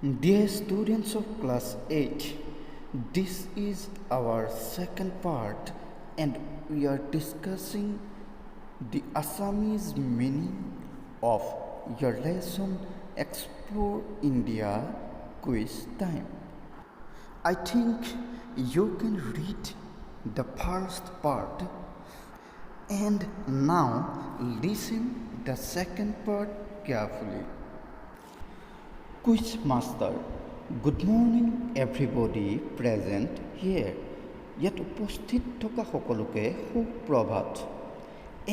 Dear students of class 8, this is our second part and we are discussing the Assamese meaning of your lesson Explore India quiz time. I think you can read the first part and now listen the second part carefully. Quiz Master, good morning everybody present here. Yet উপস্থিত থকা সকলোকে সুপ্ৰভাত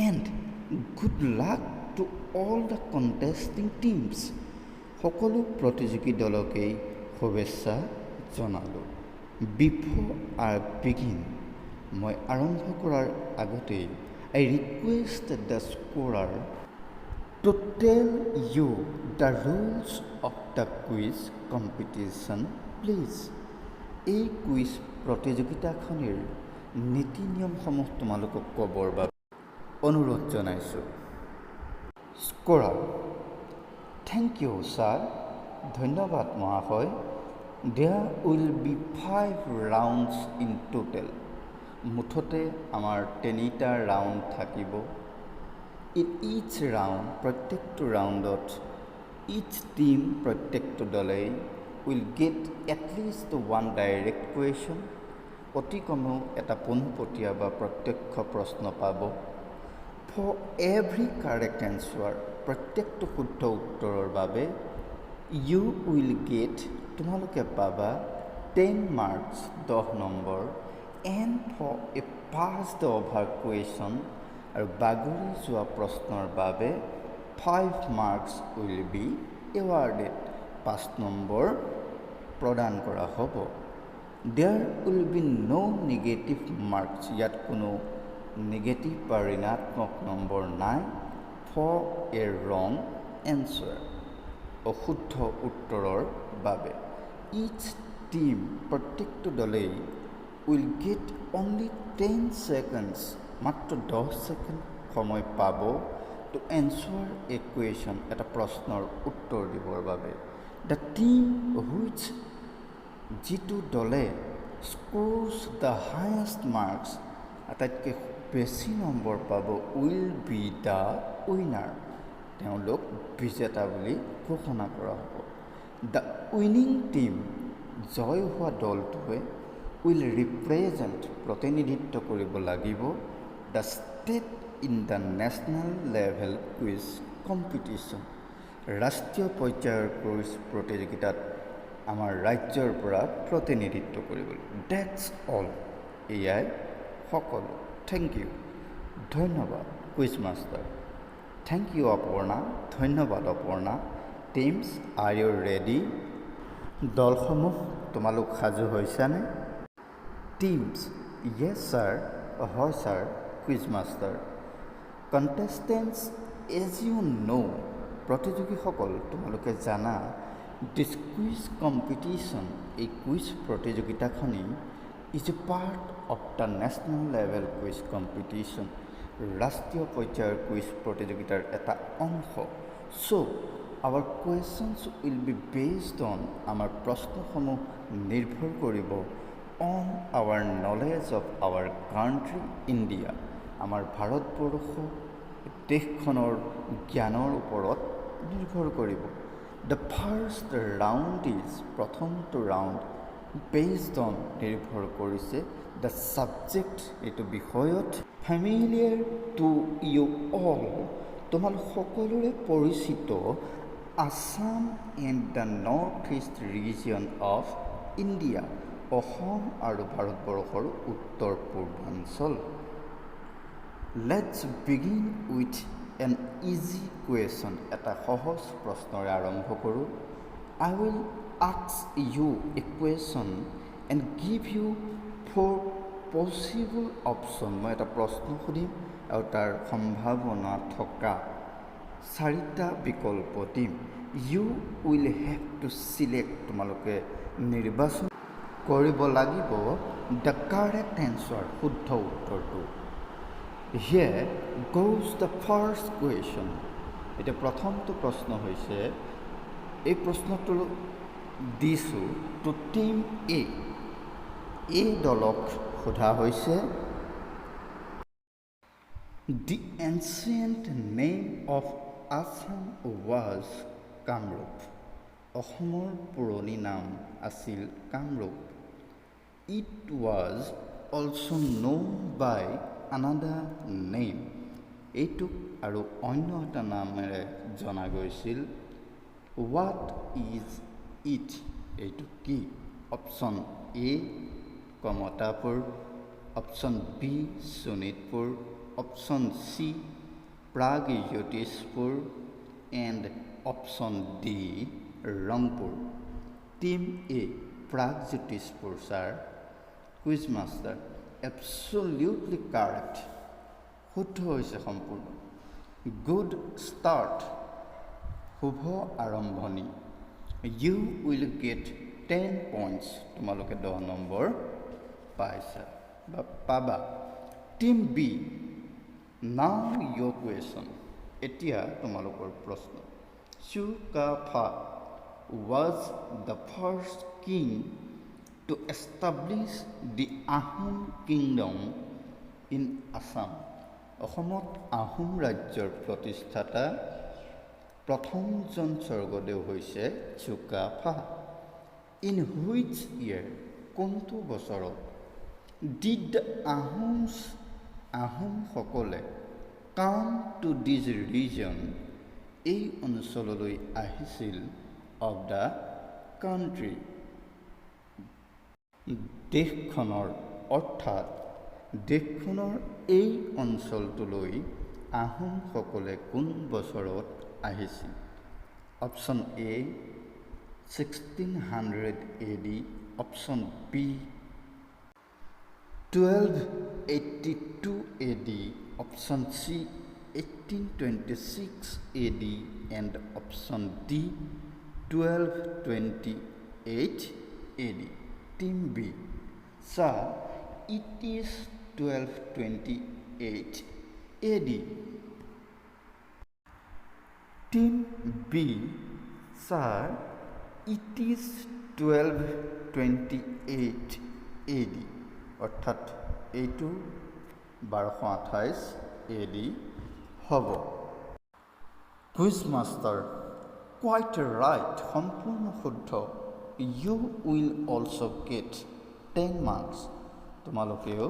and good luck to all the contesting teams. সকলো প্ৰতিযোগী দলকেই শুভেচ্ছা জনালোঁ. Before I begin, মই আৰম্ভ কৰাৰ আগতে I request the scorer to tell you the rules of the quiz competition, please. এই কুইজ প্ৰতিযোগিতাখনিৰ নীতি নিয়মসমূহ তোমালোকক ক'বৰ বাবে অনুৰোধ জনাইছোঁ. স্ক'ৰাৰ, থেংক ইউ ছাৰ, ধন্যবাদ মহাশয়. There will be 5 rounds in total. মুঠতে আমাৰ 3টা ৰাউণ্ড থাকিব. In each round, প্ৰত্যেকটো ৰাউণ্ডত each team, প্ৰত্যেকটো দলে will get at least one direct question. অতি কমেও এটা পোনপটীয়া বা প্ৰত্যক্ষ প্ৰশ্ন পাব. For every correct answer, প্ৰত্যেকটো শুদ্ধ উত্তৰৰ বাবে you will get, তোমালোকে পাবা 10 marks, 10 number. And for a passed over question, আৰু বাগৰি যোৱা প্ৰশ্নৰ বাবে 5 marks will be awarded, 5 number প্ৰদান কৰা হ'ব. There will be no negative marks, ইয়াত কোনো নেগেটিভ বা ঋণাত্মক নম্বৰ নাই. For a wrong answer, অশুদ্ধ উত্তৰৰ বাবে. Each team, প্ৰত্যেকটো দলেই will get only 10 seconds, মাত্ৰ 10 ছেকেণ্ড সময় পাব to answer a question, এটা প্ৰশ্নৰ উত্তৰ দিবৰ বাবে. The team which, যিটো দলে scores the highest marks, আটাইতকৈ বেছি নম্বৰ পাব, will be the winner, তেওঁলোক বিজেতা বুলি ঘোষণা কৰা হ'ব. The winning team, জয় হোৱা দলটোৱে will represent, প্ৰতিনিধিত্ব কৰিব লাগিব the state in the national level quiz competition, ৰাষ্ট্ৰীয় পৰ্যায়ৰ কুইজ প্ৰতিযোগিতাত আমাৰ ৰাজ্যৰ পৰা প্ৰতিনিধিত্ব কৰিব. That's all, এয়াই সকলো. থেংক ইউ, ধন্যবাদ quiz master. Thank you Aparna, ধন্যবাদ Aparna. Teams, are you ready? দলসমূহ তোমালোক সাজু হৈছানে? টিমছ, য়েছ ছাৰ, হয় sir. Quiz master, contestants, as you know', প্ৰতিযোগীসকল তোমালোকে জানা, দিছ কুইজ কম্পিটিশ্যন, এই কুইজ প্ৰতিযোগিতাখনি is a part of the national level quiz competition, ৰাষ্ট্ৰীয় পৰ্যায়ৰ কুইজ প্ৰতিযোগিতাৰ এটা অংশ. So' our questions will be based on, আমাৰ প্ৰশ্নসমূহ নিৰ্ভৰ কৰিব on our knowledge of our country India, আমাৰ ভাৰতবৰ্ষ দেশখনৰ জ্ঞানৰ ওপৰত নিৰ্ভৰ কৰিব. The first round is, প্ৰথমটো ৰাউণ্ড based on, নিৰ্ভৰ কৰিছে the subject, এইটো বিষয়ত, familiar to you all, তোমালোক সকলোৰে পৰিচিত, Assam and the northeast region of India, Assam আৰু ভাৰতবৰ্ষৰ উত্তৰ পূৰ্বাঞ্চল. Let's begin with an easy question, এটা সহজ প্ৰশ্নৰে আৰম্ভ কৰোঁ. I will ask you a question and give you 4 possible option. মই এটা প্ৰশ্ন সুধিম আৰু তাৰ সম্ভাৱনা থকা 4টা বিকল্প দিম. You will have to select, তোমালোকে নিৰ্বাচন কৰিব লাগিব দ্য কাৰেক্ট এনচাৰ, শুদ্ধ উত্তৰটো. Here goes the first question. এতিয়া প্ৰথমটো প্ৰশ্ন হৈছে, এই প্ৰশ্নটোৰ দিছোঁ টু টিম এ। এই দলক সোধা হৈছে The ancient name of Assam was Kamrup. অসমৰ পুৰণি নাম আছিল Kamrup. It was also known by another name. এইটোক আৰু অন্য এটা নামেৰে জনা গৈছিল। What is it? এইটো কি? Option A Kamatapur, option B Sonitpur, option C Pragjyotishpur and option D Rangpur. Team A Pragjyotishpur sir. Quiz master absolutely correct. শুদ্ধ হৈছে সম্পূৰ্ণ। গুড ষ্টাৰ্ট, শুভ আৰম্ভণি। You will get 10 points. তোমালোকে 10 নম্বৰ পাইছা বা পাবা। টিম বি, নাও ইয়ৰ কুৱেশ্যন। এতিয়া তোমালোকৰ প্ৰশ্ন। Sukaphaa was the first king to establish the Ahom kingdom in Assam. অসমত আহোম ৰাজ্যৰ প্ৰতিষ্ঠাতা প্ৰথমজন স্বৰ্গদেউ হৈছে চুকাফা। ইন হুইচ ইয়েৰ, কোনটো বছৰত ডিড দ্য আহোমসকলে কাম টু দিছ ৰিজন, এই অঞ্চললৈ আহিছিল, অৱ দ্য কাণ্ট্ৰি, দেশখনৰ, অৰ্থাৎ দেশখনৰ এই অঞ্চলটোলৈ আহোমসকলে কোন বছৰত আহিছিল? Option A 1600 AD, option B 1282 AD, option C 1826 AD and option D 1228 AD. Team B, sir, it is 1228 AD. Team B, sir, it is 1228 AD. অৰ্থাৎ এইটো 1228 AD হ'ব। কুইজ মাষ্টাৰ quite right, সম্পূৰ্ণ শুদ্ধ। You will also get 10 marks. তোমালোকেও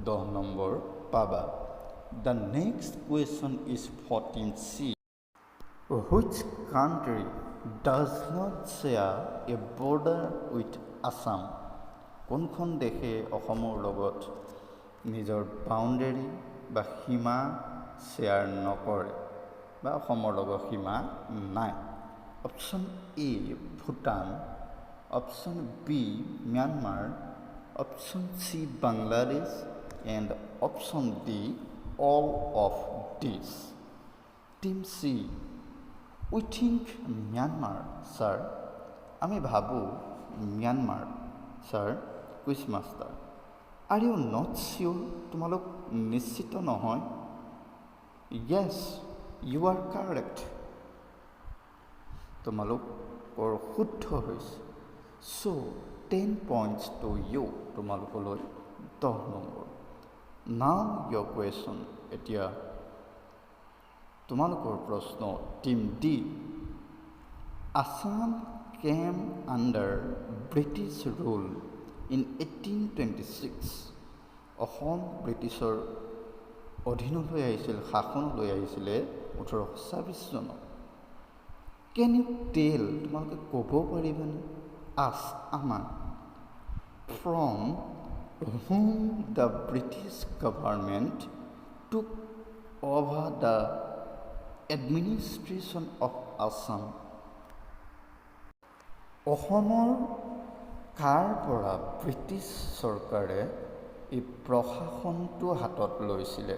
10 number পাবা। The next question is 14C. Which country does not share a border with Assam? কোনখন দেশে অসমৰ লগত নিজৰ বাউণ্ডেৰী বা সীমা শ্বেয়াৰ নকৰে বা অসমৰ লগত সীমা নাই? Option A Bhutan, option B Myanmar, option C Bangladesh and option D all of this. Team C, we think Myanmar sir. আমি ভাবোঁ Myanmar sir. Quiz master are you not sure? তোমালোক নিশ্চিত নহয়? Yes, you are correct. তোমালোকৰ শুদ্ধ হৈছে। চ' 10 points to you, তোমালোকলৈ 10 number. নাও ইয়ৰ কুৱেশ্যন। এতিয়া তোমালোকৰ প্ৰশ্ন। Team D, Assam chemo under British rule in 1826। Assam ব্ৰিটিছৰ অধীনলৈ আহিছিল, শাসনলৈ আহিছিলে 1826 চনত। কেন ইউ টেল, তোমালোকে ক'ব পাৰিবানে? আছ আমাক from whom the British government took over the administration of Assam. অসমৰ কাৰ পৰা ব্ৰিটিছ চৰকাৰে এই প্ৰশাসনটো হাতত লৈছিলে?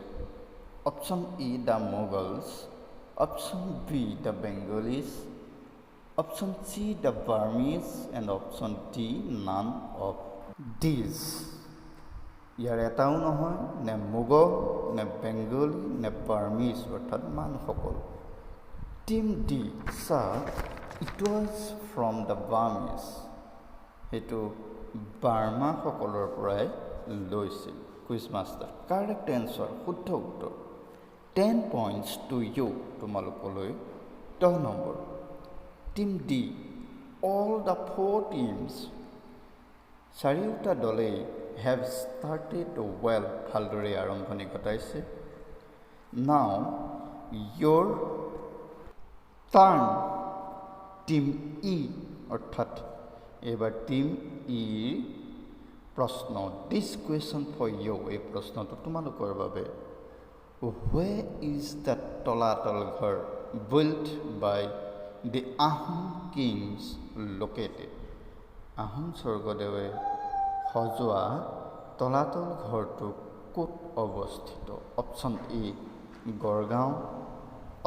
Option E the Mughals, option B the Bengalis, option C the Burmese and option D none of these. ইয়াৰ এটাও নহয়, নে মোগল, নে বেংগলী, নে বাৰ্মিজ অৰ্থাৎ মানসকল। Team D, sir, it was from the Burmese. সেইটো বাৰ্মা সকলৰ পৰাই লৈছিল কুইজ মাষ্টাৰ কাৰেক্ট এনচাৰ শুদ্ধ উত্তৰ 10 points to you তোমালোকলৈ 10 number team D all the 4 teams চাৰিওটা দলেই have started well ভালদৰে আৰম্ভণি ঘটাইছে now your turn টিম ই অৰ্থাৎ এবাৰ টিম ই প্ৰশ্ন this question for you এই প্ৰশ্নটো তোমালোকৰ বাবে where is the তলাতল ঘৰ built by the Ahom kings located Ahom স্বৰ্গদেৱে সজোৱা তলাতল ঘৰটো ক'ত অৱস্থিত option A Gargaon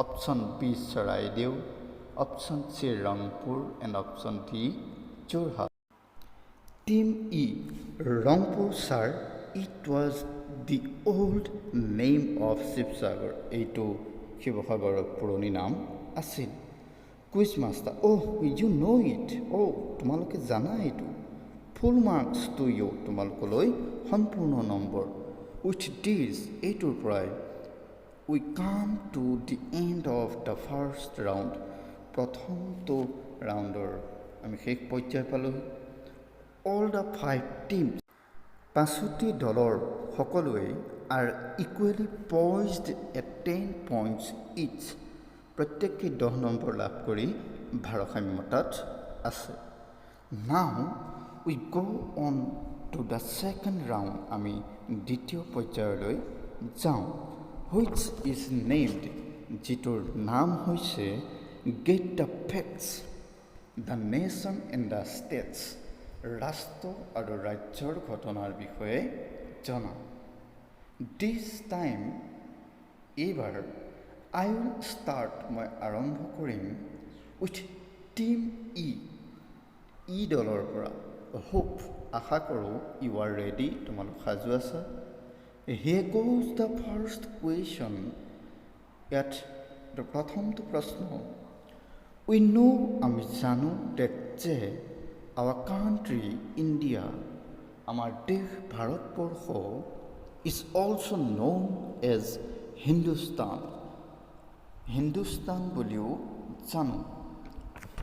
option B Charaideo option C Rangpur and option D Jorhat team E Rangpur sir it was the old name of Sivasagar এইটো শিৱসাগৰৰ পুৰণি নাম আছিল quiz master you know' it তোমালোকে জানা এইটো ফুল মাৰ্কছ টু ইউ তোমালোকলৈ সম্পূৰ্ণ নম্বৰ উইথ দিছ এইটোৰ পৰাই we come to the end of the first round প্ৰথমটো ৰাউণ্ডৰ আমি শেষ পৰ্যায় পালোঁ অল দ্য 5 টিমছ পাঁচোটি দলৰ সকলোৱে আৰ ইকুৱেলি পইজড এট 10 points ইচ প্ৰত্যেকেই 10 নম্বৰ লাভ কৰি ভাৰসাম্যতাত আছে নাও উই গ' on to the second round আমি দ্বিতীয় পৰ্যায়লৈ যাওঁ হুইচ ইজ নেমড যিটোৰ নাম হৈছে get the facts the nation and the states ৰাষ্ট্ৰ আৰু ৰাজ্যৰ ঘটনাৰ বিষয়ে জনা দিছ টাইম এইবাৰ আই উইল ষ্টাৰ্ট মই আৰম্ভ কৰিম উইথ টিম ই দলৰ পৰা হোপ আশা কৰোঁ ইউ আৰ ৰেডি তোমালোক সাজু আছা হিয়াৰ গোজ দ্য ফাৰ্ষ্ট কুৱেশ্যন ইয়াত প্ৰথমটো প্ৰশ্ন উই ন' আমি জানো ডেট যে আৱাৰ কাণ্ট্ৰি ইণ্ডিয়া আমাৰ দেশ Bharatvarsha is also' known as Hindustan বুলিও জানো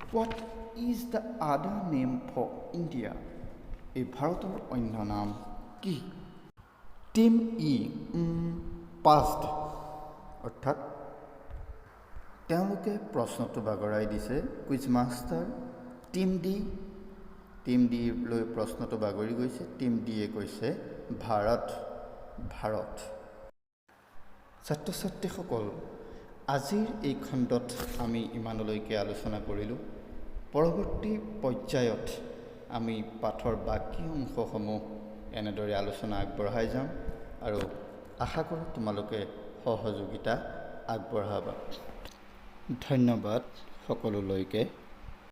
what is the other name for India এই ভাৰতৰ অন্য নাম কি টিম ই পাষ্ট অৰ্থাৎ তেওঁলোকে প্ৰশ্নটো বাগৰাই দিছে কুইজ মাষ্টাৰ টিম ডি লৈ প্ৰশ্নটো বাগৰি গৈছে টিম ডিয়ে কৈছে ভাৰত ছাত্ৰ ছাত্ৰীসকল আজিৰ এই খণ্ডত আমি ইমানলৈকে আলোচনা কৰিলোঁ পৰৱৰ্তী পৰ্যায়ত আমি পাঠৰ বাকী অংশসমূহ এনেদৰে আলোচনা আগবঢ়াই যাম আৰু আশা কৰোঁ তোমালোকে সহযোগিতা আগবঢ়াবা ধন্যবাদ সকলোলৈকে